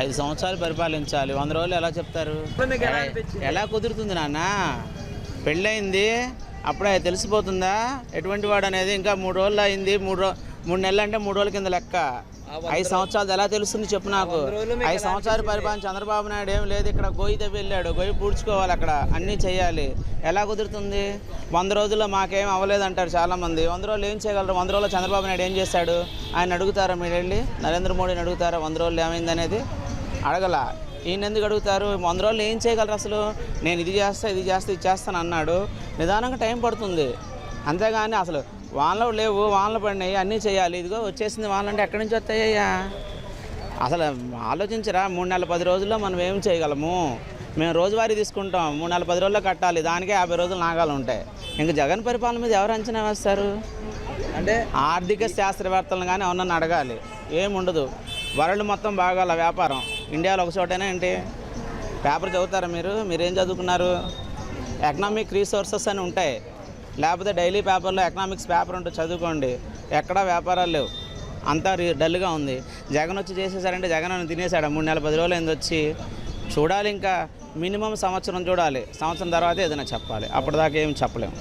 5 సంవత్సరాలు పరిపాలించాలి, 100 రోజులు ఎలా చెప్తారు? ఎలా కుదురుతుంది నాన్న? పెళ్ళయింది, అప్పుడే తెలిసిపోతుందా ఎటువంటి వాడు అనేది? ఇంకా 3 రోజులు అయింది, 3 నెలలు అంటే 3 రోజుల కింద లెక్క. 5 సంవత్సరాలు ఎలా తెలుస్తుంది చెప్పు నాకు? 5 సంవత్సరాలు పరిపాలన చంద్రబాబు నాయుడు ఏం లేదు, ఇక్కడ గొయ్యి తవ్వి వెళ్ళాడు, గొయ్యి పూడ్చుకోవాలి, అక్కడ అన్నీ చేయాలి. ఎలా కుదురుతుంది? 100 రోజుల్లో మాకేం అవ్వలేదు అంటారు చాలామంది. 100 రోజులు ఏం చేయగలరు? 100 రోజుల్లో చంద్రబాబు నాయుడు ఏం చేశాడు? ఆయన అడుగుతారా మీరు వెళ్ళి? నరేంద్ర మోడీని అడుగుతారా 100 రోజులు ఏమైంది అనేది? అడగల. ఈయన ఎందుకు అడుగుతారు? 100 రోజులు ఏం చేయగలరు అసలు? నేను ఇది చేస్తాను అన్నాడు. నిదానంగా టైం పడుతుంది, అంతేగాని అసలు వానలు లేవు, వానలు పడినాయి, అన్నీ చేయాలి, ఇదిగో వచ్చేసింది వానలు అంటే ఎక్కడి నుంచి వస్తాయ్యా? అసలు ఆలోచించరా? 3 నెలల 10 రోజుల్లో మనం ఏం చేయగలము? మేము రోజువారీ తీసుకుంటాం, 3 నెలల 10 రోజుల్లో కట్టాలి, దానికే 50 రోజులు నాగాలు ఉంటాయి. ఇంక జగన్ పరిపాలన మీద ఎవరు అంచనా వేస్తారు? అంటే ఆర్థిక శాస్త్రవేత్తలను కానీ ఎవరన్నా అడగాలి, ఏముండదు. వరల్డ్ మొత్తం బాగాల వ్యాపారం, ఇండియాలో ఒక చోటైనా ఏంటి? పేపర్ చదువుతారా మీరు? మీరేం చదువుకున్నారు? ఎకనామిక్ రీసోర్సెస్ అని ఉంటాయి, లేకపోతే డైలీ పేపర్లో ఎకనామిక్స్ పేపర్ ఉంటుంది, చదువుకోండి. ఎక్కడా వ్యాపారాలు లేవు, అంతా డల్గా ఉంది. జగన్ వచ్చి చేసేసారంటే జగన్ అని తినేసాడు. 3 నెలల 10 రోజులు అయింది వచ్చి. చూడాలి, ఇంకా మినిమం సంవత్సరం చూడాలి, సంవత్సరం తర్వాత ఏదైనా చెప్పాలి, అప్పటిదాకా ఏం చెప్పలేము.